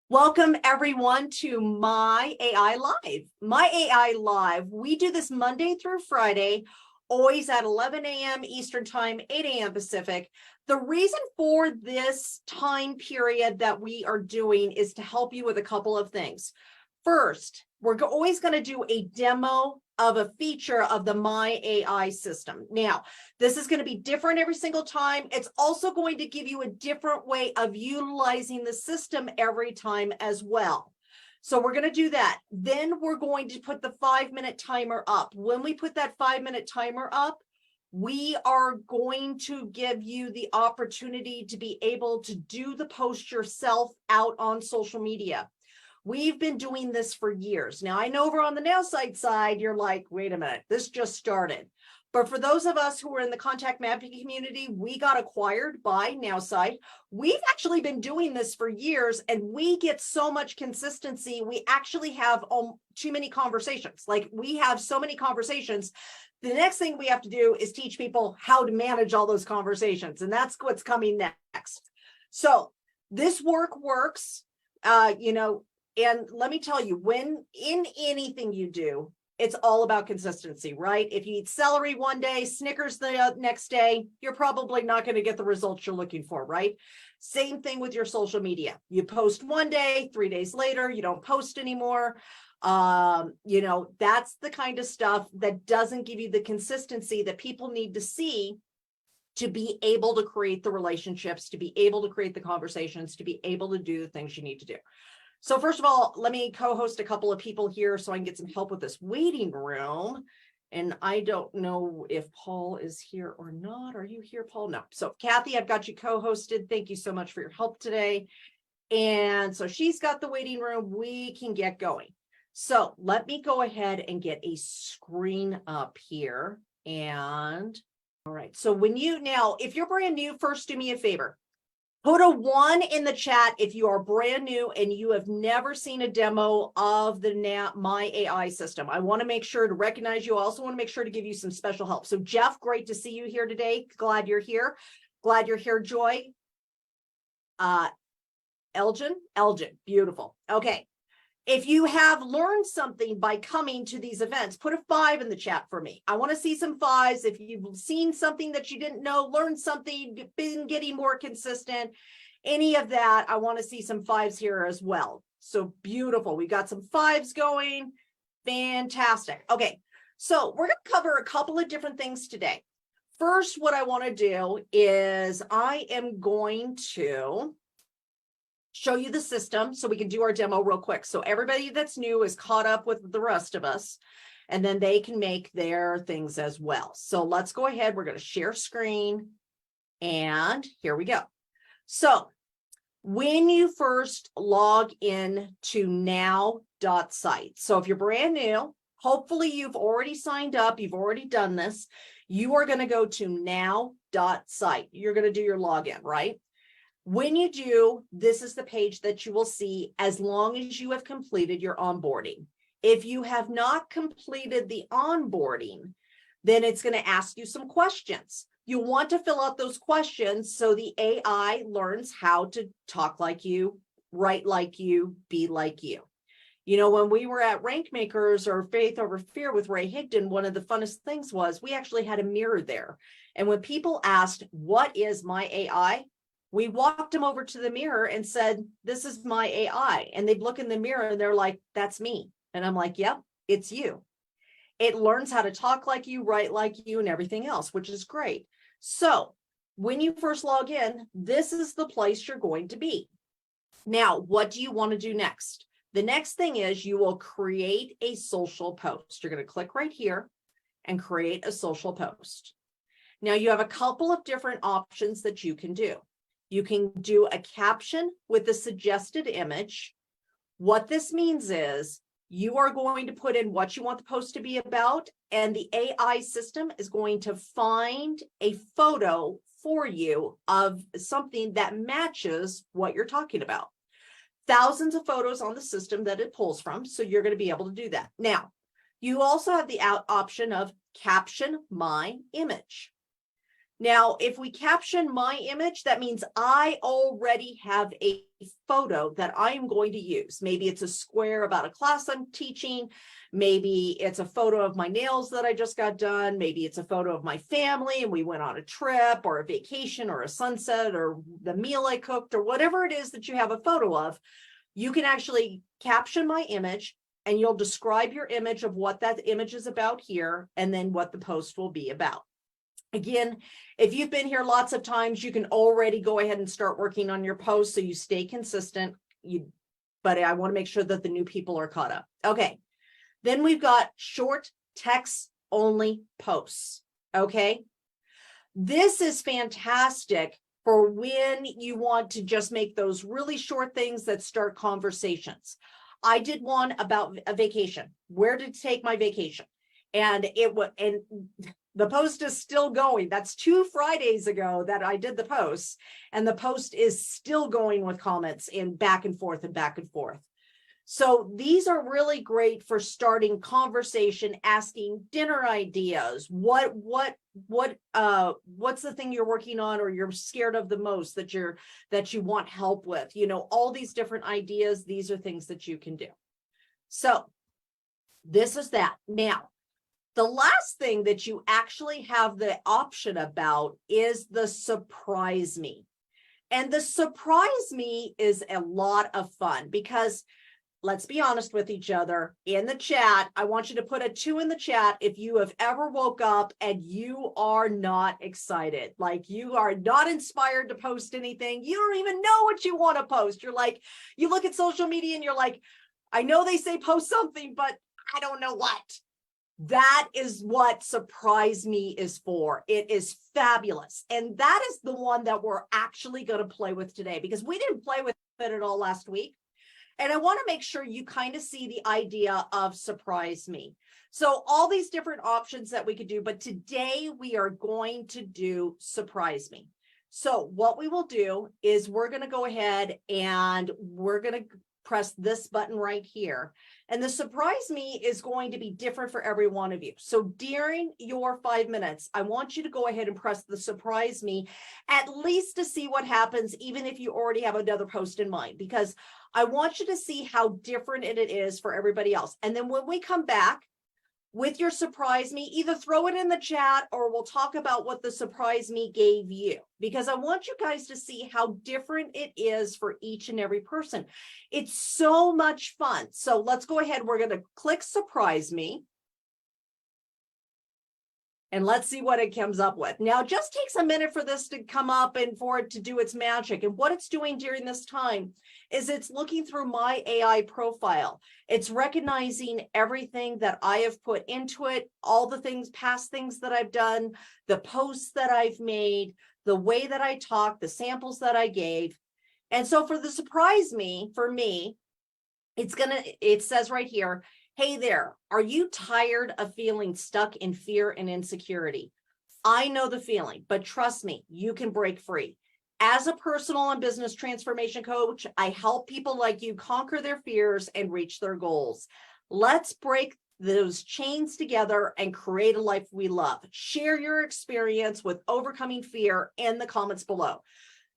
Welcome everyone to myAI Live. myAI Live, we do this Monday through Friday, always at 11 a.m. Eastern Time, 8 a.m. Pacific. The reason for this time period that we are doing is to help you with a couple of things. First, we're always going to do a demo of a feature of the myAI system. Now, this is going to be different every single time. It's also going to give you a different way of utilizing the system every time as well. So we're going to do that. Then we're going to put the 5-minute timer up. When we put that 5-minute timer up, we are going to give you the opportunity to be able to do the post yourself out on social media. We've been doing this for years. Now, I know over on the Nowsite side, you're like, wait a minute, this just started. But for those of us who are in the contact mapping community, we got acquired by Nowsite. We've actually been doing this for years, and we get so much consistency. We actually have too many conversations. Like, we have so many conversations. The next thing we have to do is teach people how to manage all those conversations. And that's what's coming next. So this works, and let me tell you, when in anything you do, it's all about consistency, right? If you eat celery one day, Snickers the next day, you're probably not going to get the results you're looking for, right? Same thing with your social media. You post one day, 3 days later, you don't post anymore. That's the kind of stuff that doesn't give you the consistency that people need to see to be able to create the relationships, to be able to create the conversations, to be able to do the things you need to do. So first of all, let me co-host a couple of people here so I can get some help with this waiting room. And I don't know if Paul is here or not. Are you here, Paul? No. So Kathy, I've got you co-hosted. Thank you so much for your help today. And so she's got the waiting room. We can get going. So let me go ahead and get a screen up here. And all right. So if you're brand new, first do me a favor. Put a 1 in the chat if you are brand new and you have never seen a demo of the myAI system. I want to make sure to recognize you. I also want to make sure to give you some special help. So Jeff, great to see you here today. Glad you're here. Glad you're here, Joy. Elgin, beautiful. Okay. If you have learned something by coming to these events, put a 5 in the chat for me. I want to see some 5s. If you've seen something that you didn't know, learned something, been getting more consistent, any of that, I want to see some 5s here as well. So beautiful. We got some 5s going. Fantastic. Okay. So we're going to cover a couple of different things today. First, what I want to do is I am going to show you the system so we can do our demo real quick. So everybody that's new is caught up with the rest of us, and then they can make their things as well. So let's go ahead. We're going to share screen, and here we go. So when you first log in to now.site, so if you're brand new, hopefully you've already signed up, you've already done this, you are going to go to now.site. You're going to do your login, right? When you do, this is the page that you will see as long as you have completed your onboarding. If you have not completed the onboarding, then it's going to ask you some questions. You want to fill out those questions so the AI learns how to talk like you, write like you, be like you. You know, when we were at Rank Makers or Faith Over Fear with Ray Higdon, one of the funnest things was we actually had a mirror there. And when people asked, what is myAI? We walked them over to the mirror and said, this is myAI. And they'd look in the mirror and they're like, that's me. And I'm like, yep, it's you. It learns how to talk like you, write like you, and everything else, which is great. So when you first log in, this is the place you're going to be. Now, what do you want to do next? The next thing is you will create a social post. You're going to click right here and create a social post. Now, you have a couple of different options that you can do. You can do a caption with a suggested image. What this means is you are going to put in what you want the post to be about, and the AI system is going to find a photo for you of something that matches what you're talking about. Thousands of photos on the system that it pulls from, so you're going to be able to do that. Now, you also have the option of caption my image. Now, if we caption my image, that means I already have a photo that I'm going to use. Maybe it's a square about a class I'm teaching. Maybe it's a photo of my nails that I just got done. Maybe it's a photo of my family and we went on a trip or a vacation or a sunset or the meal I cooked or whatever it is that you have a photo of. You can actually caption my image and you'll describe your image of what that image is about here and then what the post will be about. Again, if you've been here lots of times, you can already go ahead and start working on your posts so you stay consistent. But I want to make sure that the new people are caught up. Okay. Then we've got short text only posts. Okay. This is fantastic for when you want to just make those really short things that start conversations. I did one about a vacation. Where to take my vacation? And the post is still going. That's 2 Fridays ago that I did the post, and the post is still going with comments and back and forth and back and forth. So these are really great for starting conversation, asking dinner ideas. What's the thing you're working on or you're scared of the most that you want help with? You know, all these different ideas. These are things that you can do. So this is that. Now, the last thing that you actually have the option about is the surprise me. And the surprise me is a lot of fun because let's be honest with each other. In the chat, I want you to put a 2 in the chat if you have ever woke up and you are not excited, like you are not inspired to post anything. You don't even know what you want to post. You're like, you look at social media and you're like, I know they say post something, but I don't know what. That is what surprise me is for. It is fabulous. And that is the one that we're actually going to play with today because we didn't play with it at all last week. And I want to make sure you kind of see the idea of surprise me. So all these different options that we could do, but today we are going to do surprise me. So what we will do is we're going to go ahead and we're going to press this button right here. And the surprise me is going to be different for every one of you. So during your 5 minutes, I want you to go ahead and press the surprise me at least to see what happens, even if you already have another post in mind, because I want you to see how different it is for everybody else. And then when we come back with your surprise me, either throw it in the chat or we'll talk about what the surprise me gave you, because I want you guys to see how different it is for each and every person. It's so much fun. So let's go ahead. We're going to click surprise me. And let's see what it comes up with. Now, it just takes a minute for this to come up and for it to do its magic. And what it's doing during this time is it's looking through my AI profile. It's recognizing everything that I have put into it, all the things, past things that I've done, the posts that I've made, the way that I talk, the samples that I gave. And so for the surprise me, for me, it says right here, hey there, are you tired of feeling stuck in fear and insecurity? I know the feeling, but trust me, you can break free. As a personal and business transformation coach, I help people like you conquer their fears and reach their goals. Let's break those chains together and create a life we love. Share your experience with overcoming fear in the comments below.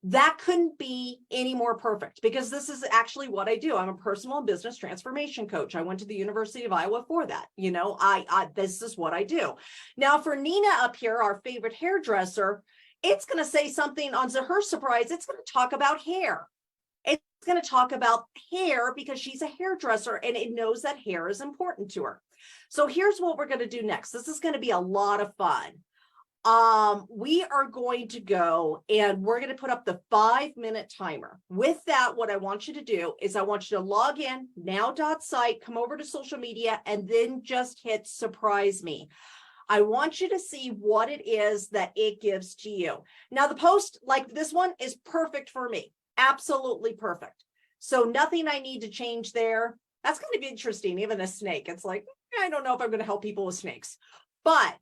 That couldn't be any more perfect because this is actually what I do. I'm a personal and business transformation coach. I went to the University of Iowa for that. You know, this is what I do. Now for Nina up here, our favorite hairdresser, it's going to say something on her surprise. It's going to talk about hair. It's going to talk about hair because she's a hairdresser and it knows that hair is important to her. So here's what we're going to do next. This is going to be a lot of fun. We are going to go and we're going to put up the 5-minute timer. With that, what I want you to do is I want you to log in now.site, come over to social media, and then just hit surprise me. I want you to see what it is that it gives to you. Now, the post like this one is perfect for me. Absolutely perfect. So nothing I need to change there. That's going to be interesting. Even a snake. It's like, I don't know if I'm going to help people with snakes, but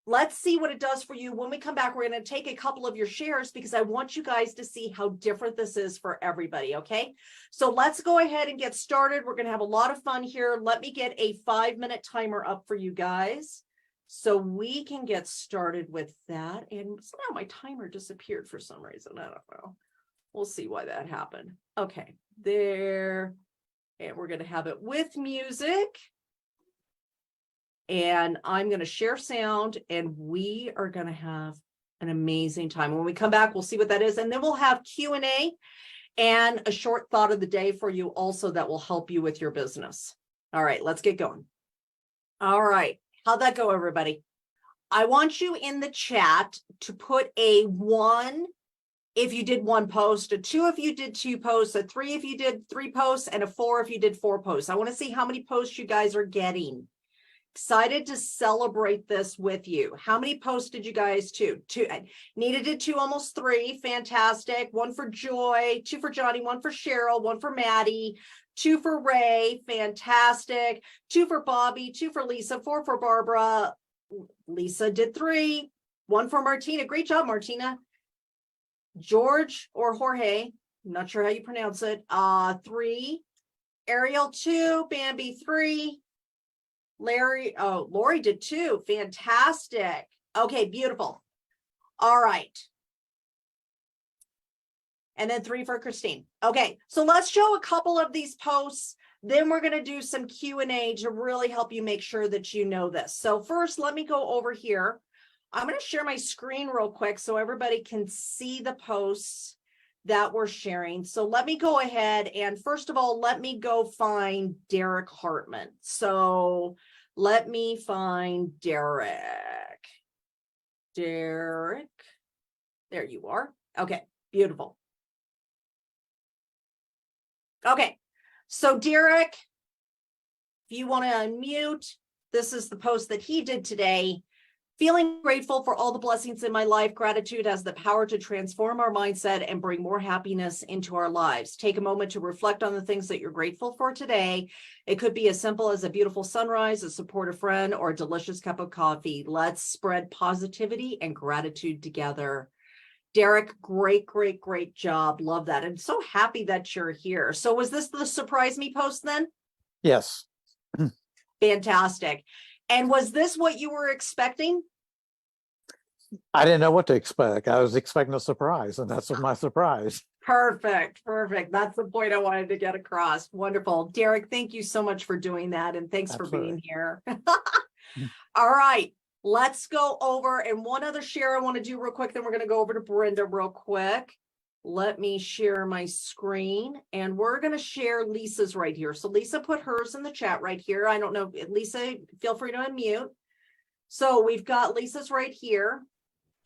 let's see what it does for you. When we come back, we're going to take a couple of your shares because I want you guys to see how different this is for everybody, okay? So let's go ahead and get started. We're going to have a lot of fun here. Let me get a 5-minute timer up for you guys. So we can get started with that. And somehow my timer disappeared for some reason. I don't know. We'll see why that happened. Okay, there. And we're going to have it with music. And I'm going to share sound, and we are going to have an amazing time. When we come back, we'll see what that is. And then we'll have Q&A and a short thought of the day for you also that will help you with your business. All right, let's get going. All right. How'd that go, everybody? I want you in the chat to put a 1 if you did 1 post, a 2 if you did 2 posts, a 3 if you did 3 posts, and a 4 if you did 4 posts. I want to see how many posts you guys are getting. Excited to celebrate this with you. How many posts did you guys do? 2. Nita did 2, almost 3. Fantastic. 1 for Joy, 2 for Johnny, 1 for Cheryl, 1 for Maddie, 2 for Ray. Fantastic. 2 for Bobby, 2 for Lisa, 4 for Barbara. Lisa did 3. 1 for Martina. Great job, Martina. George or Jorge, I'm not sure how you pronounce it. 3. Ariel 2. Bambi 3. Larry, oh, Lori did 2. Fantastic. Okay, beautiful. All right. And then 3 for Christine. Okay, so let's show a couple of these posts. Then we're going to do some Q&A to really help you make sure that you know this. So first, let me go over here. I'm going to share my screen real quick so everybody can see the posts that we're sharing. So let me go ahead and first of all, let me go find Derek Hartman. So let me find Derek. Derek, there you are. Okay, beautiful. Okay, so Derek, if you want to unmute, this is the post that he did today. Feeling grateful for all the blessings in my life. Gratitude has the power to transform our mindset and bring more happiness into our lives. Take a moment to reflect on the things that you're grateful for today. It could be as simple as a beautiful sunrise, a supportive friend, or a delicious cup of coffee. Let's spread positivity and gratitude together. Derek, great, great, great job. Love that. I'm so happy that you're here. So was this the surprise me post then? Yes. Fantastic. And was this what you were expecting? I didn't know what to expect. I was expecting a surprise, and that's my surprise. Perfect. Perfect. That's the point I wanted to get across. Wonderful. Derek, thank you so much for doing that. And thanks for being here. All right. Let's go over. And one other share I want to do real quick. Then we're going to go over to Brenda real quick. Let me share my screen. And we're going to share Lisa's right here. So Lisa put hers in the chat right here. I don't know. Lisa, feel free to unmute. So we've got Lisa's right here.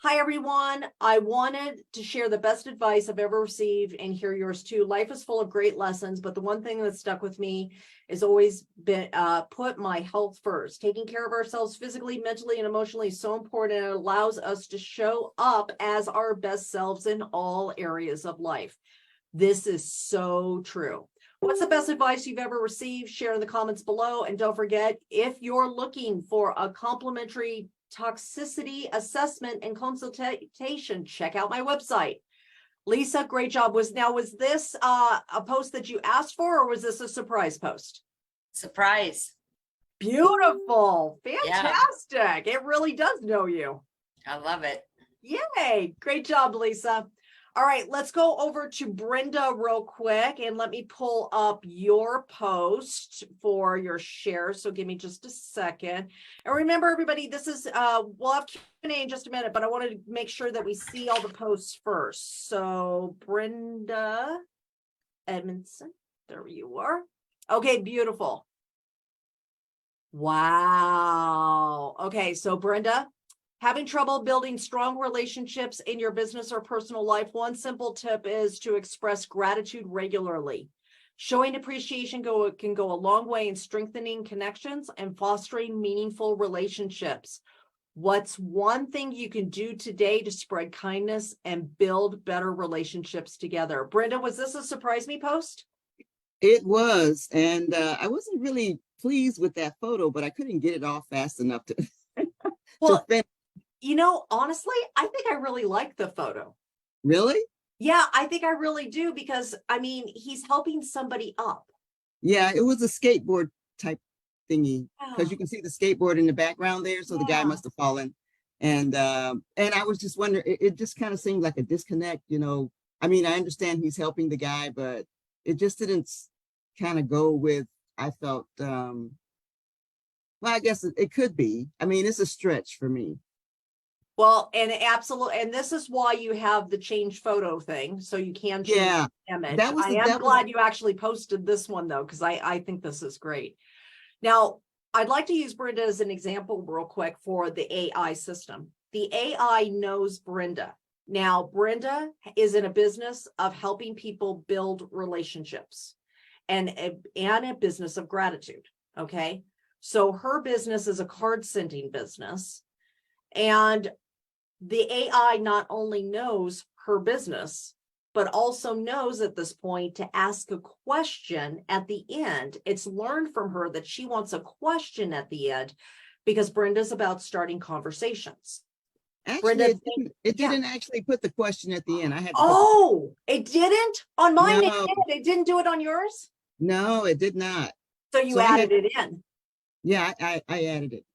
Hi, everyone. I wanted to share the best advice I've ever received and hear yours too. Life is full of great lessons, but the one thing that stuck with me is always been put my health first. Taking care of ourselves physically, mentally, and emotionally is so important. It allows us to show up as our best selves in all areas of life. This is so true. What's the best advice you've ever received? Share in the comments below. And don't forget, if you're looking for a complimentary toxicity assessment and consultation, check out my website. Lisa, great job. Was this a post that you asked for, or was this a surprise post? Surprise. Beautiful. Fantastic. Yeah. It really does know you. I love it. Yay. Great job, Lisa. All right, let's go over to Brenda real quick and let me pull up your post for your share. So give me just a second. And remember, everybody, this is, we'll have Q&A in just a minute, but I want to make sure that we see all the posts first. So Brenda Edmondson, there you are. Okay, beautiful. Wow. Okay, so Brenda, having trouble building strong relationships in your business or personal life, one simple tip is to express gratitude regularly. Showing appreciation can go a long way in strengthening connections and fostering meaningful relationships. What's one thing you can do today to spread kindness and build better relationships together? Brenda, was this a surprise me post? It was, and I wasn't really pleased with that photo, but I couldn't get it off fast enough to, well, to finish. You know, honestly, I think I really like the photo. Really? Yeah, I think I really do, because I mean, he's helping somebody up. Yeah, it was a skateboard type thingy, because you can see the skateboard in the background there. So the guy Yeah. must have fallen. And I was just wondering, it just kind of seemed like a disconnect, you know. I mean, I understand he's helping the guy, but it just didn't kind of go with, I felt, well, I guess it could be. I mean, it's a stretch for me. Well, and absolutely, and this is why you have the change photo thing, so you can change Yeah, the image. that was I the- am that was- glad you actually posted this one though, because I think this is great. Now, I'd like to use Brenda as an example real quick for the AI system. The AI knows Brenda. Now, Brenda is in a business of helping people build relationships and a business of gratitude. Okay. So her business is a card sending business. And the AI not only knows her business, but also knows at this point to ask a question at the end. It's learned from her that she wants a question at the end because Brenda's about starting conversations. Actually, Brenda, it yeah. didn't actually put the question at the end. I had to Oh, it didn't? On mine, No. it didn't do it on yours? no, it did not. So you So I added it in. Yeah, I added it.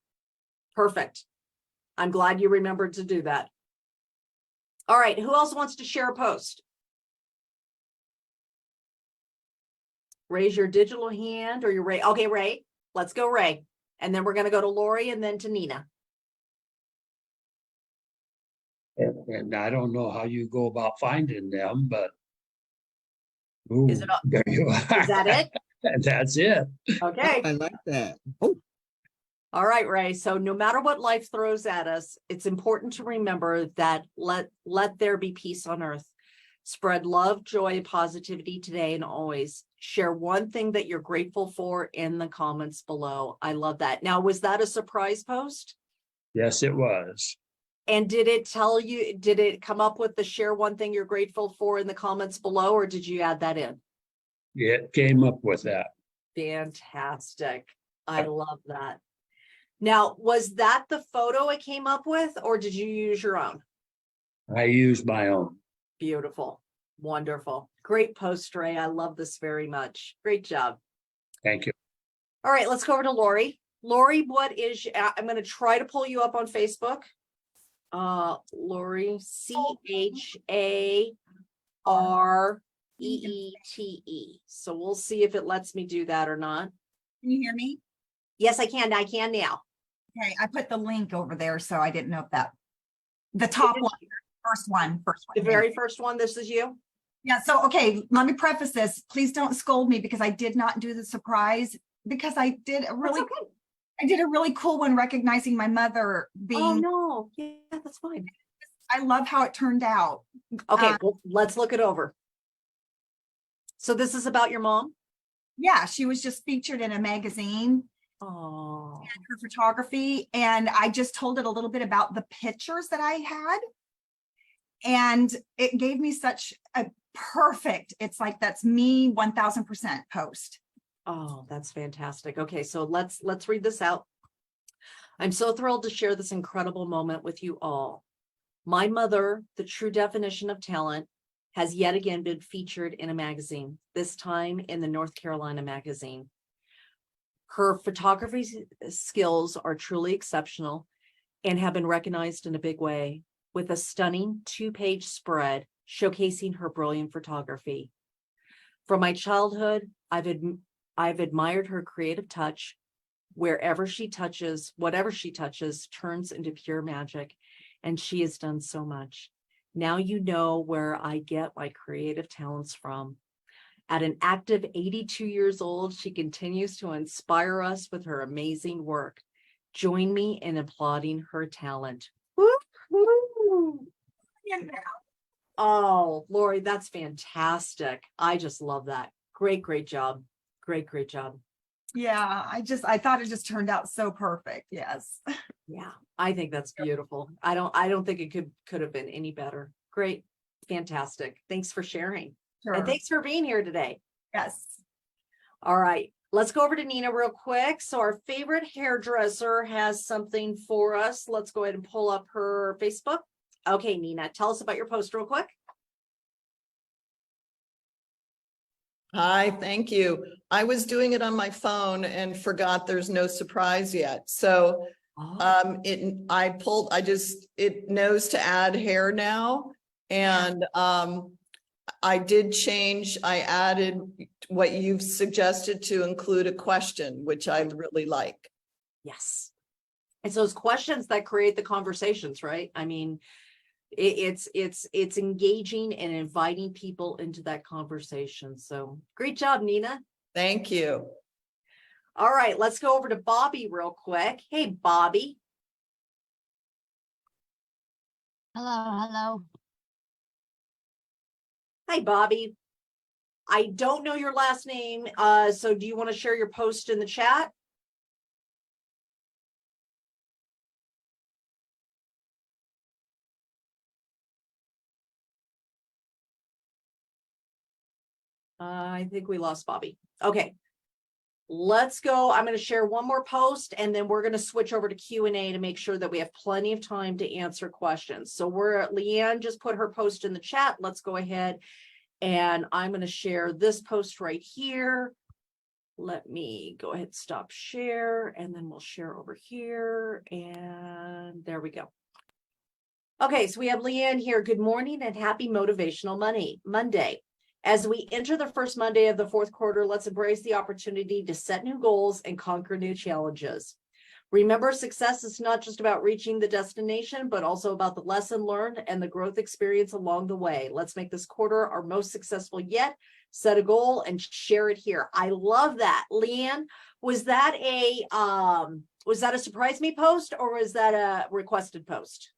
Perfect. I'm glad you remembered to do that. All right, who else wants to share a post? Raise your digital hand or your Ray. Okay, Ray, let's go, Ray. And then we're going to go to Lori and then to Nina. And I don't know how you go about finding them, but. Ooh, Is it up? there you are. Is that it? That's it. Okay. Oh, I like that. Oh, All right, Ray. So no matter what life throws at us, it's important to remember that let there be peace on earth. Spread love, joy, positivity today and always. Share one thing that you're grateful for in the comments below. I love that. Now, was that a surprise post? Yes, it was. And did it tell you, did it come up with the share one thing you're grateful for in the comments below, or did you add that in? It came up with that. Fantastic. I love that. Now, was that the photo it came up with, or did you use your own? I used my own. Beautiful. Wonderful. Great post, Ray. I love this very much. Great job. Thank you. All right, let's go over to Lori. Lori, what is, I'm going to try to pull you up on Facebook. Lori, CHAREETE. So we'll see if it lets me do that or not. Can you hear me? Yes, I can. I can now. Okay, I put the link over there, so I didn't know if that, the top one, first one. The very first one, this is you? Yeah, so, okay, let me preface this. Please don't scold me because I did not do the surprise because I did a really, That's okay. I did a really cool one recognizing my mother Oh, being, no. Yeah, that's fine. I love how it turned out. Okay, well, let's look it over. So this is about your mom? Yeah, she was just featured in a magazine, Oh, and her photography, and I just told it a little bit about the pictures that I had. And it gave me such a perfect, it's like, that's me 1000% post. oh, that's fantastic. Okay, so let's read this out. I'm so thrilled to share this incredible moment with you all. My mother, the true definition of talent, has yet again been featured in a magazine, this time in the North Carolina Magazine. Her photography skills are truly exceptional and have been recognized in a big way with a stunning 2-page spread showcasing her brilliant photography. From my childhood, I've admired her creative touch. Wherever she touches, whatever she touches turns into pure magic, and she has done so much. Now you know where I get my creative talents from. At an active 82 years old, she continues to inspire us with her amazing work. Join me in applauding her talent. Woo-hoo. Oh, Lori, that's fantastic. I just love that. Great, great job. Great, great job. Yeah, I thought it just turned out so perfect. Yes. Yeah, I think that's beautiful. I don't think it could have been any better. Great. Fantastic. Thanks for sharing. Sure. And thanks for being here today. Yes. All right, let's go over to Nina real quick. So our favorite hairdresser has something for us. Let's go ahead and pull up her Facebook. Okay, Nina, tell us about your post real quick. Hi, thank you. I was doing it on my phone and forgot there's no surprise yet. So Oh, it knows to add hair now. And I added what you've suggested to include a question, which I really like. yes. It's those questions that create the conversations, right? I mean, it's engaging and inviting people into that conversation. So great job, Nina. Thank you. All right, let's go over to Bobby real quick. Hey, Bobby. Hello. Hi, Bobby. I don't know your last name. So do you want to share your post in the chat? I think we lost Bobby. Okay. Let's go. I'm going to share one more post and then we're going to switch over to Q&A to make sure that we have plenty of time to answer questions. So Leanne just put her post in the chat. Let's go ahead and I'm going to share this post right here. Let me go ahead and stop share and then we'll share over here and there we go. Okay, so we have Leanne here. Good morning and happy Motivational Monday. As we enter the first Monday of the fourth quarter, let's embrace the opportunity to set new goals and conquer new challenges. Remember, success is not just about reaching the destination, but also about the lesson learned and the growth experience along the way. Let's make this quarter our most successful yet. Set a goal and share it here. I love that. Leanne, was that a surprise me post or was that a requested post?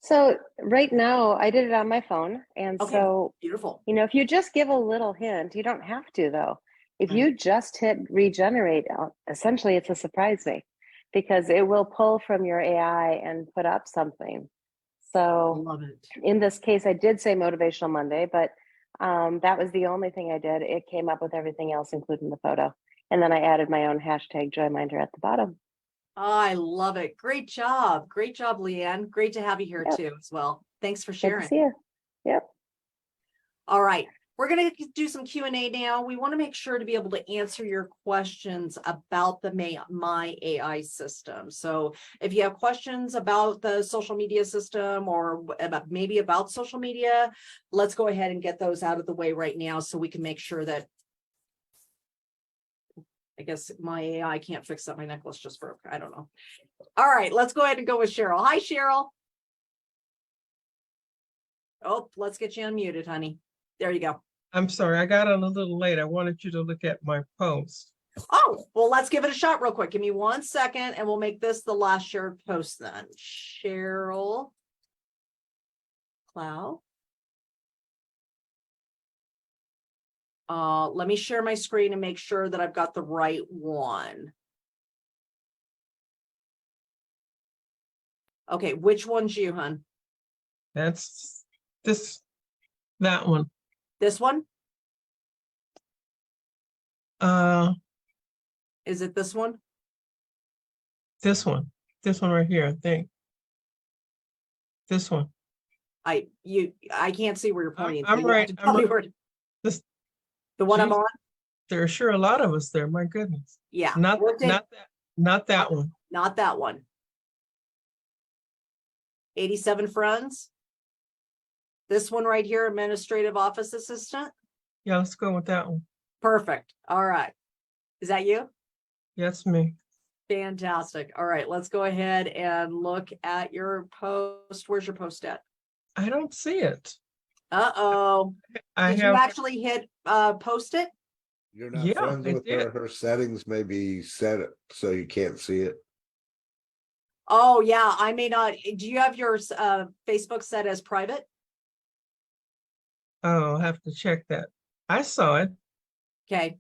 So right now I did it on my phone. And Okay, so, beautiful. you know, if you just give a little hint, you don't have to though. If Right. you just hit regenerate, essentially it's a surprise me because it will pull from your AI and put up something. So Love it. in this case, I did say Motivational Monday, but that was the only thing I did. It came up with everything else, including the photo. And then I added my own hashtag JoyMinder at the bottom. I love it. Great job. Great job, Leanne. Great to have you here Yep. too as well. Thanks for Good sharing. to see you. Yep. All right. We're going to do some Q&A now. We want to make sure to be able to answer your questions about the myAI system. So if you have questions about the social media system or maybe about social media, let's go ahead and get those out of the way right now so we can make sure that I guess myAI can't fix that. My necklace just broke. I don't know. All right, let's go ahead and go with Cheryl. Hi, Cheryl. Oh, let's get you unmuted, honey. There you go. I'm sorry, I got on a little late. I wanted you to look at my post. Oh, well, let's give it a shot real quick. Give me 1 second and we'll make this the last shared post then. Cheryl Clow. Let me share my screen and make sure that I've got the right one. Okay, which one's you, hon? That's that one. This one? Is it this one? This one right here, I think. This one. I can't see where you're pointing. I'm so you right. have to tell me where the one I'm Geez, on? there are sure a lot of us there. My goodness. Yeah. Not that one. Not that one. 87 friends. This one right here, administrative office assistant. Yeah, let's go with that one. Perfect. All right. Is that you? That's me. Fantastic. All right, let's go ahead and look at your post. Where's your post at? I don't see it. Uh-oh. Did you actually hit post it? You're not friends with her. Her settings may be set so you can't see it. Oh, yeah, I may not. Do you have your Facebook set as private? Oh, I'll have to check that. I saw it. Okay.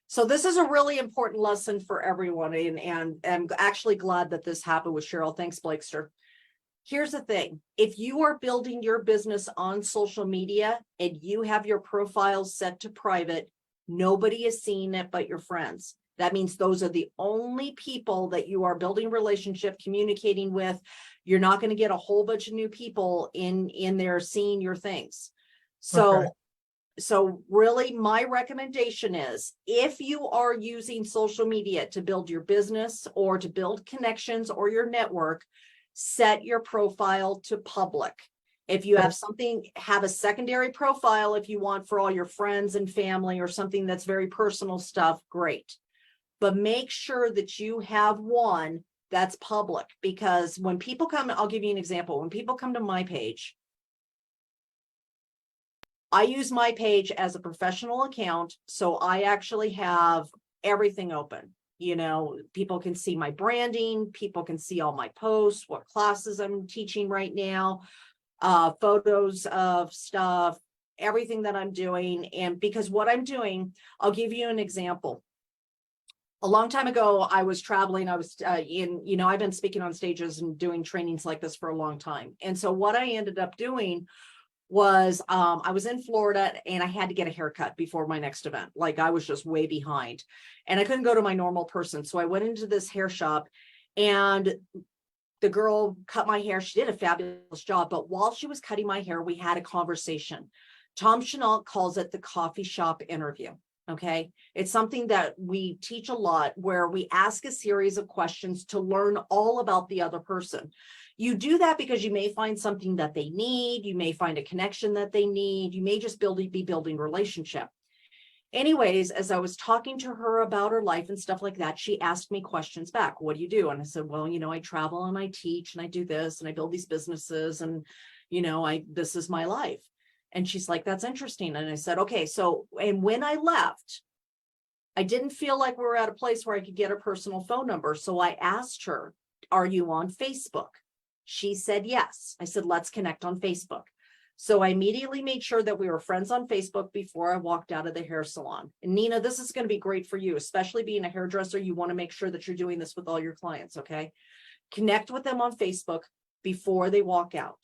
So this is a really important lesson for everyone. And I'm actually glad that this happened with Cheryl. Thanks, Blakester. Here's the thing. If you are building your business on social media and you have your profile set to private, nobody is seeing it but your friends. That means those are the only people that you are building relationship, communicating with. You're not going to get a whole bunch of new people in there seeing your things. So So really my recommendation is if you are using social media to build your business or to build connections or your network, set your profile to public. If you have something, have a secondary profile if you want for all your friends and family or something that's very personal stuff, great. But make sure that you have one that's public, because when people come, I'll give you an example. When people come to my page, I use my page as a professional account. So I actually have everything open. You know, people can see my branding, people can see all my posts, what classes I'm teaching right now, photos of stuff, everything that I'm doing. And because what I'm doing, I'll give you an example. A long time ago, I was traveling. I was I've been speaking on stages and doing trainings like this for a long time. And so what I ended up doing was I was in Florida and I had to get a haircut before my next event. Like I was just way behind and I couldn't go to my normal person. So I went into this hair shop and the girl cut my hair. She did a fabulous job. But while she was cutting my hair, we had a conversation. Tom Chenault calls it the coffee shop interview. Okay. It's something that we teach a lot where we ask a series of questions to learn all about the other person. You do that because you may find something that they need. You may find a connection that they need. You may just be building relationship. Anyways, as I was talking to her about her life and stuff like that, she asked me questions back. What do you do? And I said, well, I travel and I teach and I do this and I build these businesses and, this is my life. And she's like, that's interesting. And I said, okay, so, and when I left, I didn't feel like we were at a place where I could get her personal phone number. So I asked her, are you on Facebook? She said, yes. I said, let's connect on Facebook. So I immediately made sure that we were friends on Facebook before I walked out of the hair salon. And Nina, this is going to be great for you, especially being a hairdresser. You want to make sure that you're doing this with all your clients. Okay. Connect with them on Facebook before they walk out.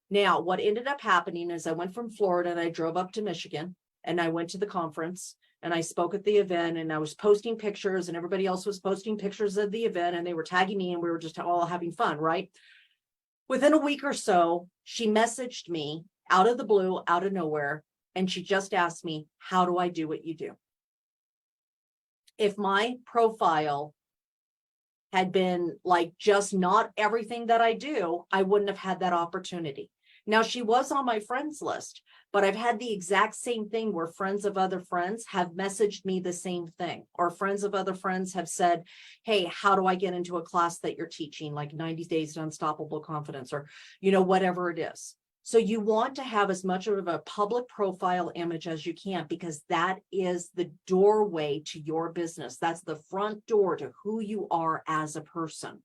Now, what ended up happening is I went from Florida and I drove up to Michigan and I went to the conference and I spoke at the event and I was posting pictures and everybody else was posting pictures of the event and they were tagging me and we were just all having fun, right? Within a week or so, she messaged me out of the blue, out of nowhere, and she just asked me, how do I do what you do? If my profile had been like just not everything that I do, I wouldn't have had that opportunity. Now, she was on my friends list, but I've had the exact same thing where friends of other friends have messaged me the same thing, or friends of other friends have said, hey, how do I get into a class that you're teaching, like 90 Days to Unstoppable Confidence, or, whatever it is. So you want to have as much of a public profile image as you can, because that is the doorway to your business. That's the front door to who you are as a person.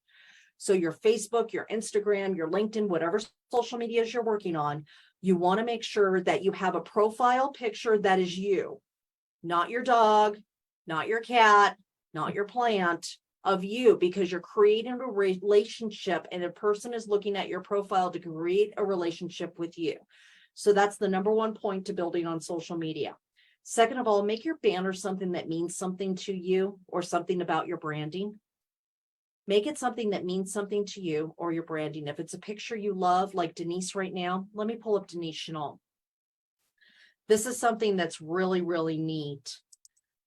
So your Facebook, your Instagram, your LinkedIn, whatever social medias you're working on, you want to make sure that you have a profile picture that is you, not your dog, not your cat, not your plant, of you, because you're creating a relationship and a person is looking at your profile to create a relationship with you. So that's the number one point to building on social media. Second of all, make your banner something that means something to you or something about your branding. Make it something that means something to you or your branding. If it's a picture you love, like Denise right now, let me pull up Denise Chenault. This is something that's really, really neat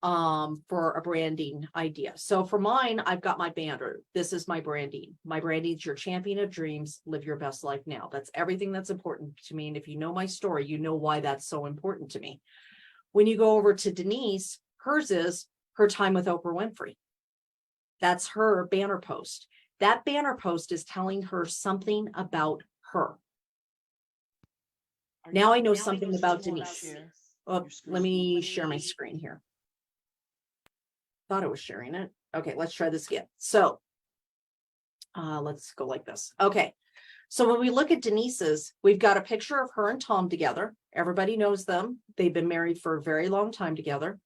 for a branding idea. So for mine, I've got my banner. This is my branding. My branding is your champion of dreams, live your best life now. That's everything that's important to me. And if you know my story, you know why that's so important to me. When you go over to Denise, hers is her time with Oprah Winfrey. That's her banner post. That banner post is telling her something about her. Now I know something about Denise. Oh, let me share my screen here. Thought I was sharing it. Okay, let's try this again. So let's go like this. Okay. So when we look at Denise's, we've got a picture of her and Tom together. Everybody knows them. They've been married for a very long time together.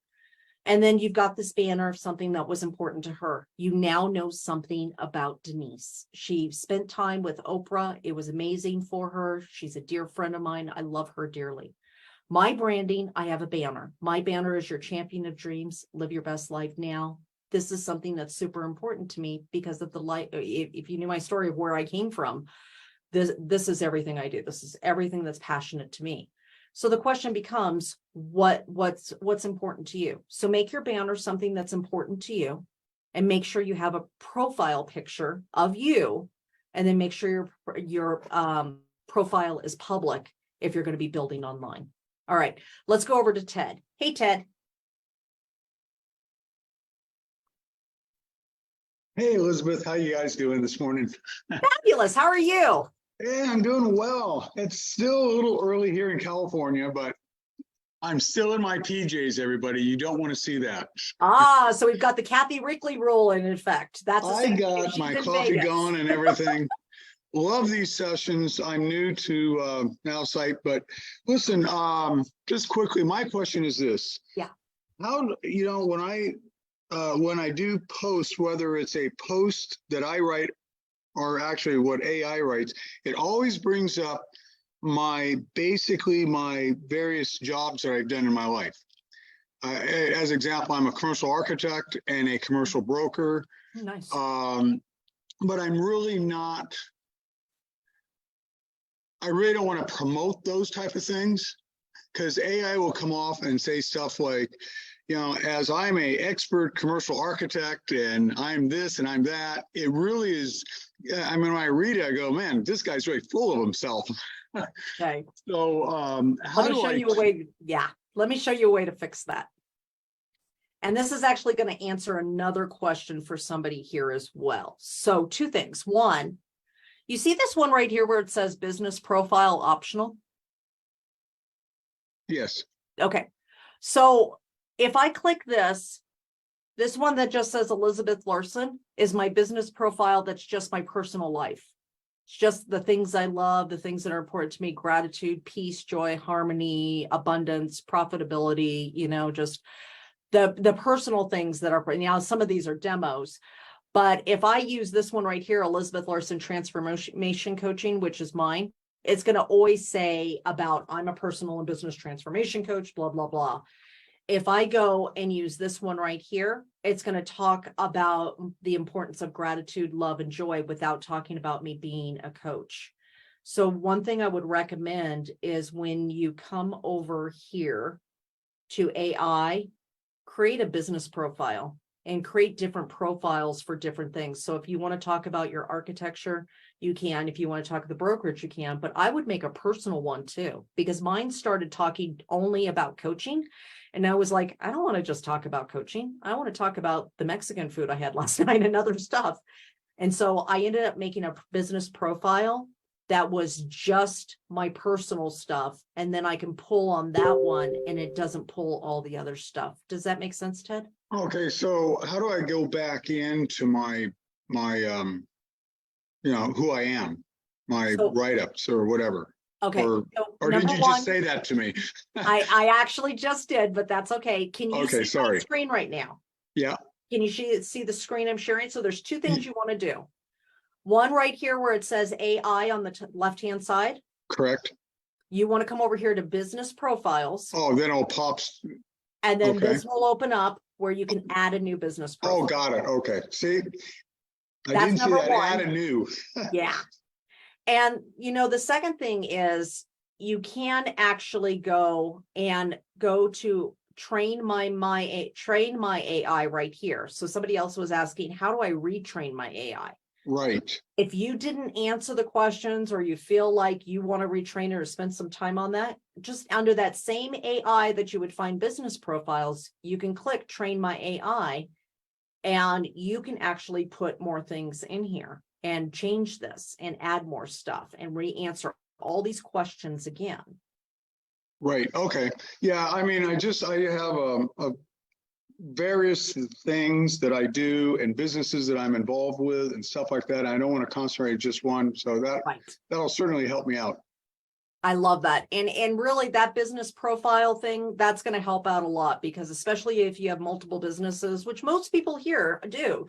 And then you've got this banner of something that was important to her. You now know something about Denise. She spent time with Oprah. It was amazing for her. She's a dear friend of mine. I love her dearly. My branding, I have a banner. My banner is your champion of dreams, live your best life now. This is something that's super important to me because of the life. If you knew my story of where I came from, this is everything I do. This is everything that's passionate to me. So the question becomes, what's important to you? So make your banner something that's important to you, and make sure you have a profile picture of you, and then make sure your profile is public if you're going to be building online. All right, let's go over to Ted. Hey, Ted. Hey, Elizabeth, how you guys doing this morning? Fabulous. How are you? Yeah, I'm doing well. It's still a little early here in California, but I'm still in my PJs, everybody. You don't want to see that. Ah, so we've got the Kathy Rickley rule in effect. That's the I same thing. got She's my in coffee Vegas. going and everything. Love these sessions. I'm new to Nowsite, but listen, just quickly, my question is this. Yeah. How, when I do post, whether it's a post that I write or actually what AI writes, it always brings up basically my various jobs that I've done in my life. As example, I'm a commercial architect and a commercial broker. Nice. But I'm really not, I really don't want to promote those type of things, because AI will come off and say stuff like, as I'm a expert commercial architect and I'm this and I'm that. It really is. I mean, when I read it, I go, man, this guy's really full of himself. Okay. So how Let me do show I? you a way. Yeah. Let me show you a way to fix that. And this is actually going to answer another question for somebody here as well. So 2 things. One, you see this one right here where it says business profile optional? Yes. Okay. So if I click this one that just says Elizabeth Larson is my business profile. That's just my personal life. It's just the things I love, the things that are important to me: gratitude, peace, joy, harmony, abundance, profitability, just the personal things that are, some of these are demos. But if I use this one right here, Elizabeth Larson Transformation Coaching, which is mine, it's going to always say about I'm a personal and business transformation coach, blah, blah, blah. If I go and use this one right here, it's going to talk about the importance of gratitude, love, and joy without talking about me being a coach. So one thing I would recommend is when you come over here to AI, create a business profile and create different profiles for different things. So if you want to talk about your architecture, you can. If you want to talk the brokerage, you can. But I would make a personal one too, because mine started talking only about coaching. And I was like, I don't want to just talk about coaching. I want to talk about the Mexican food I had last night and other stuff. And so I ended up making a business profile that was just my personal stuff. And then I can pull on that one and it doesn't pull all the other stuff. Does that make sense, Ted? Okay. So how do I go back into my who I am, my write-ups or whatever? Okay. Or did you just say that to me? I actually just did, but that's okay. Can you see my screen right now? Yeah. Can you see the screen I'm sharing? So there's 2 things you want to do. One right here where it says AI on the left-hand side. Correct. You want to come over here to business profiles. Oh, then it'll pop. And then this will open up where you can add a new business profile. Oh, got it. Okay. See, I That's didn't see that. #1. Add a new. Yeah. And, the second thing is you can actually go to train my AI right here. So somebody else was asking, how do I retrain my AI? Right. If you didn't answer the questions or you feel like you want to retrain it or spend some time on that, just under that same AI that you would find business profiles, you can click train my AI and you can actually put more things in here and change this and add more stuff and re-answer all these questions again. Right. Okay. Yeah. I mean, I have a various things that I do and businesses that I'm involved with and stuff like that. I don't want to concentrate just one. So that'll certainly help me out. I love that. And really that business profile thing, that's going to help out a lot, because especially if you have multiple businesses, which most people here do,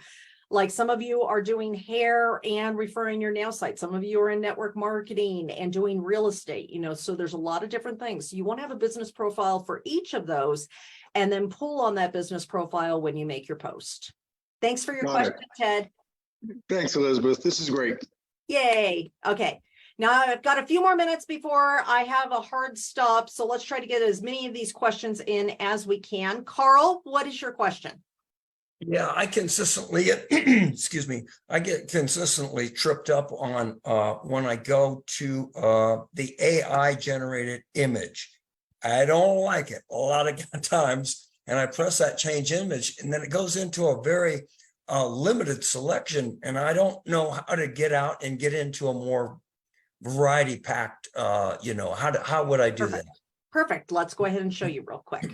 like some of you are doing hair and referring your nail site. Some of you are in network marketing and doing real estate, so there's a lot of different things. You want to have a business profile for each of those and then pull on that business profile when you make your post. Thanks for your question, Ted. Thanks, Elizabeth. This is great. Yay. Okay. Now I've got a few more minutes before I have a hard stop. So let's try to get as many of these questions in as we can. Carl, what is your question? Yeah, I consistently, excuse me, I get consistently tripped up on when I go to the AI generated image. I don't like it a lot of times, and I press that change image, and then it goes into a very limited selection, and I don't know how to get out and get into a more variety packed, how would I do that? Perfect. Let's go ahead and show you real quick.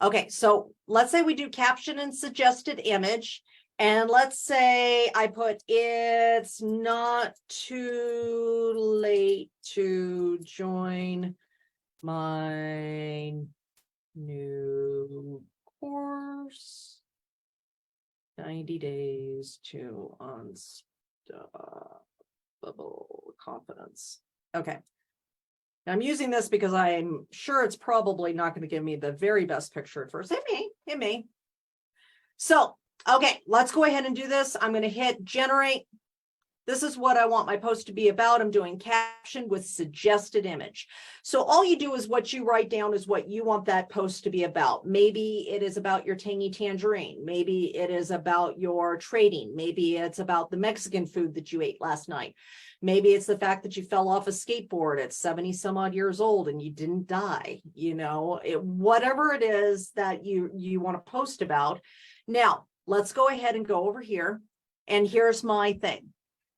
Okay, so let's say we do caption and suggested image. And let's say I put it's not too late to join my new course. 90 days to unstoppable confidence. Okay. I'm using this because I'm sure it's probably not going to give me the very best picture at first. It may. So, okay, let's go ahead and do this. I'm going to hit generate. This is what I want my post to be about. I'm doing caption with suggested image. So all you do is what you write down is what you want that post to be about. Maybe it is about your tangy tangerine. Maybe it is about your trading. Maybe it's about the Mexican food that you ate last night. Maybe it's the fact that you fell off a skateboard at 70 some odd years old and you didn't die, whatever it is that you want to post about. Now, let's go ahead and go over here. And here's my thing.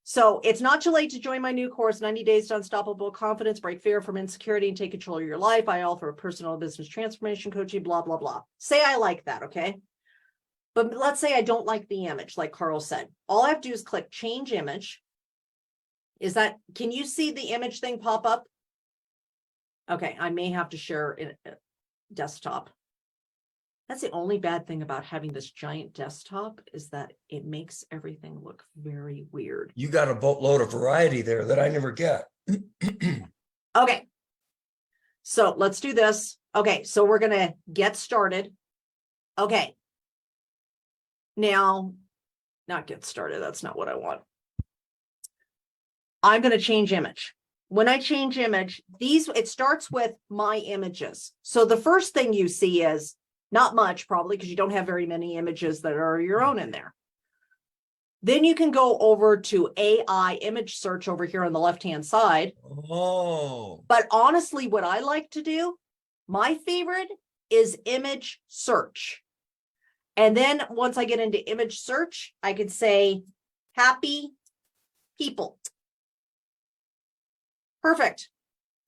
So it's not too late to join my new course, 90 Days to Unstoppable Confidence, Break Fear from Insecurity and Take Control of Your Life. I offer personal and business transformation coaching, blah, blah, blah. Say I like that, okay? But let's say I don't like the image, like Carl said. All I have to do is click change image. Can you see the image thing pop up? Okay, I may have to share a desktop. That's the only bad thing about having this giant desktop is that it makes everything look very weird. You got a boatload of variety there that I never get. Okay, so let's do this. Okay, so we're going to get started. Okay. Now, not get started. That's not what I want. I'm going to change image. When I change image, it starts with my images. So the first thing you see is not much, probably, because you don't have very many images that are your own in there. Then you can go over to AI image search over here on the left-hand side. Oh. But honestly, what I like to do, my favorite is image search. And then once I get into image search, I could say happy people. Perfect.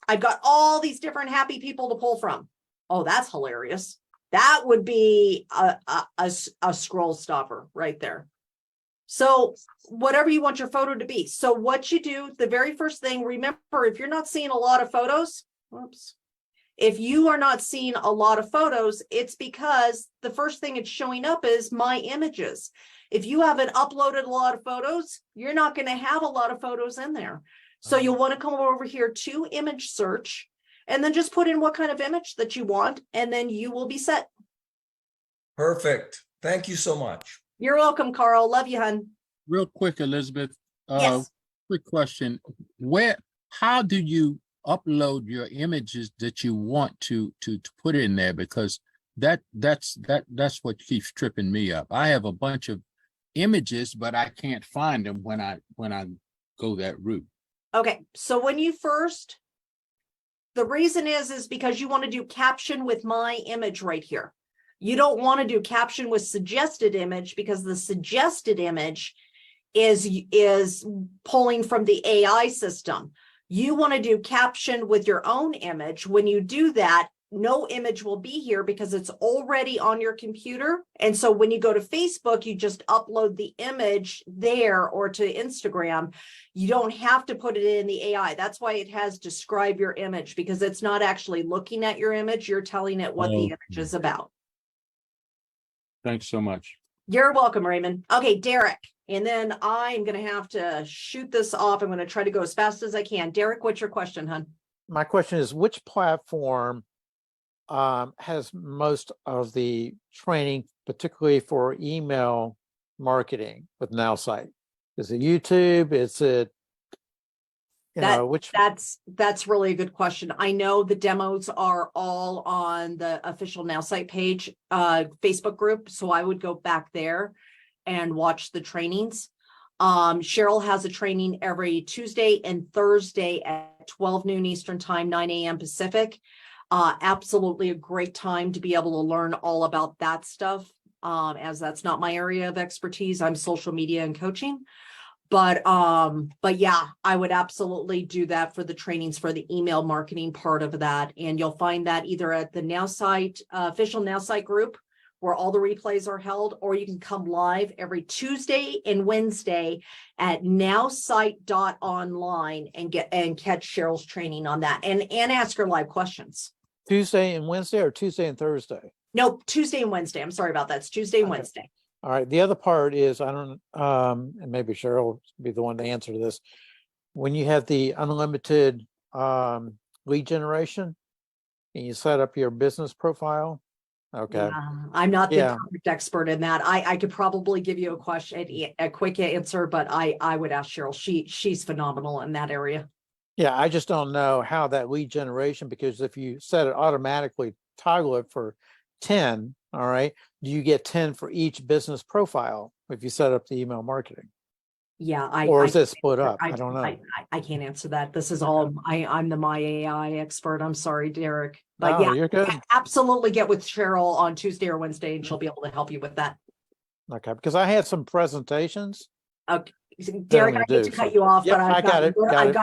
I've got all these different happy people to pull from. Oh, that's hilarious. That would be a scroll stopper right there. So whatever you want your photo to be. So what you do, the very first thing, remember, if you're not seeing a lot of photos, if you are not seeing a lot of photos, it's because the first thing it's showing up is my images. If you haven't uploaded a lot of photos, you're not going to have a lot of photos in there. So you'll want to come over here to image search and then just put in what kind of image that you want, and then you will be set. Perfect. Thank you so much. You're welcome, Carl. Love you, hun. Real quick, Elizabeth. Yes. Quick question. How do you upload your images that you want to put in there? Because that's what keeps tripping me up. I have a bunch of images, but I can't find them when I go that route. Okay, so when you the reason is because you want to do caption with my image right here. You don't want to do caption with suggested image because the suggested image is pulling from the AI system. You want to do caption with your own image. When you do that, no image will be here because it's already on your computer. And so when you go to Facebook, you just upload the image there, or to Instagram. You don't have to put it in the AI. That's why it has describe your image, because it's not actually looking at your image. You're telling it what the image is about. Thanks so much. You're welcome, Raymond. Okay, Derek. And then I'm going to have to shoot this off. I'm going to try to go as fast as I can. Derek, what's your question, hon? My question is, which platform has most of the training, particularly for email marketing with Nowsite? Is it YouTube? Is it You know, which That's really a good question. I know the demos are all on the official Nowsite page, Facebook group. So I would go back there and watch the trainings. Cheryl has a training every Tuesday and Thursday at 12 noon Eastern time, 9 a.m. Pacific. Absolutely a great time to be able to learn all about that stuff. As that's not my area of expertise. I'm social media and coaching. But yeah, I would absolutely do that for the trainings for the email marketing part of that. And you'll find that either at the Nowsite, official Nowsite group, where all the replays are held, or you can come live every Tuesday and Wednesday at nowsite.online and catch Cheryl's training on that and ask her live questions. Tuesday and Wednesday or Tuesday and Thursday? Nope, Tuesday and Wednesday. I'm sorry about that. It's Tuesday and Wednesday. All right. The other part is, I don't, and maybe Cheryl will be the one to answer this. When you have the unlimited lead generation and you set up your business profile. Okay. I'm not the perfect expert in that. I could probably give you a quick answer, but I would ask Cheryl. She's phenomenal in that area. Yeah, I just don't know how that lead generation, because if you set it automatically, toggle it for 10, all right, do you get 10 for each business profile if you set up the email marketing? Yeah, or is it split up? I don't know. I can't answer that. This is all I'm the myAI expert. I'm sorry, Derek. But No, you're good. Absolutely get with Cheryl on Tuesday or Wednesday, and she'll be able to help you with that. Okay, because I had some presentations. Okay. Derek, I hate to cut you off, but I've got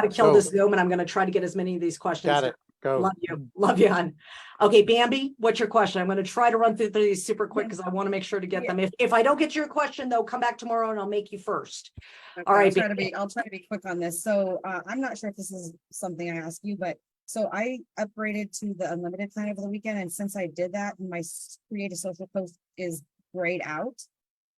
to kill this Zoom, and I'm going to try to get as many of these questions. Got it. Go. Love you, hon. Okay, Bambi, what's your question? I'm going to try to run through these super quick because I want to make sure to get them. If I don't get your question, though, come back tomorrow and I'll make you first. Okay, all right, I'll try to be quick on this. So I'm not sure if this is something I asked you, but so I upgraded to the unlimited plan over the weekend, and since I did that, my create a social post is grayed out.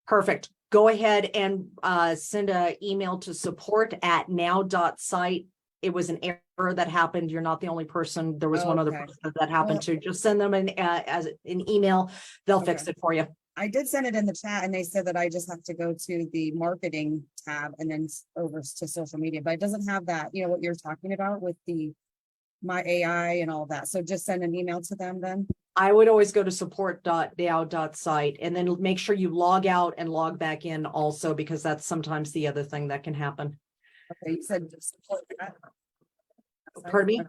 Perfect. Go ahead and send an email to support@now.site. It was an error that happened. You're not the only person. There was one other person that happened to. Just send them as an email. They'll fix it for you. I did send it in the chat, and they said that I just have to go to the marketing tab and then over to social media, but it doesn't have that, you know, what you're talking about with the myAI and all that. So just send an email to them then. I would always go to support.now.site and then make sure you log out and log back in also, because that's sometimes the other thing that can happen. Okay, you said support that. Pardon me?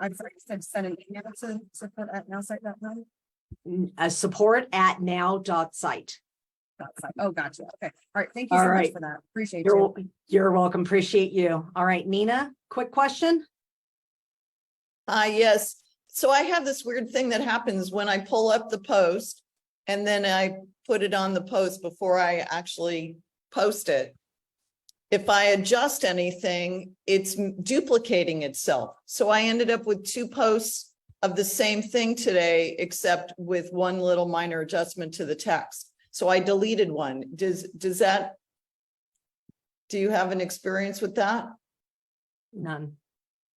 I'm sorry, you said send an email to support@nowsite.com? Support@now.site. Oh, gotcha. Okay. All right. Thank you so much for that. Appreciate you. You're welcome. Appreciate you. All right, Nina, quick question. Yes. So I have this weird thing that happens when I pull up the post and then I put it on the post before I actually post it. If I adjust anything, it's duplicating itself. So I ended up with 2 posts of the same thing today, except with one little minor adjustment to the text. So I deleted one. Do you have an experience with that? None.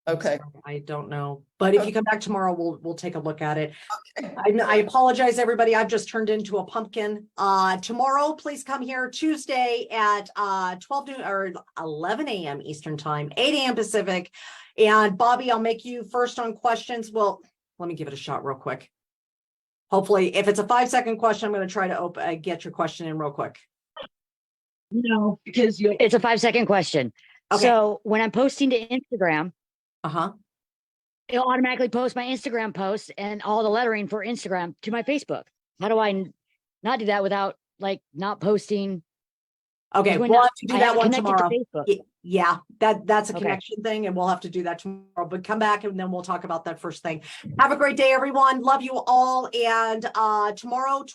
Okay. I don't know, but if you come back tomorrow, we'll take a look at it. I apologize, everybody. I've just turned into a pumpkin. Tomorrow, please come here Tuesday at 12 noon or 11 a.m. Eastern time, 8 a.m. Pacific. And Bobby, I'll make you first on questions. Well, let me give it a shot real quick. Hopefully, if it's a 5-second question, I'm going to try to get your question in real quick. No, because it's a 5-second question. Okay. So when I'm posting to Instagram, it'll automatically post my Instagram posts and all the lettering for Instagram to my Facebook. How do I not do that without like not posting? Okay, we'll have to do that one tomorrow. To yeah, that's a Okay. connection thing, and we'll have to do that tomorrow. But come back and then we'll talk about that first thing. Have a great day, everyone. Love you all. And tomorrow,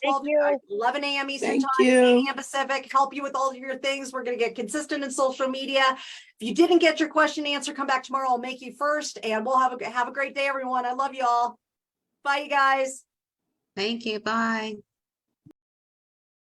11 a.m. Eastern time, 8 a.m. Pacific. Help you with all of your things. We're going to get consistent in social media. If you didn't get your question answered, come back tomorrow. I'll make you first, and we'll have a great day, everyone. I love you all. Bye, you guys. Thank you. Bye.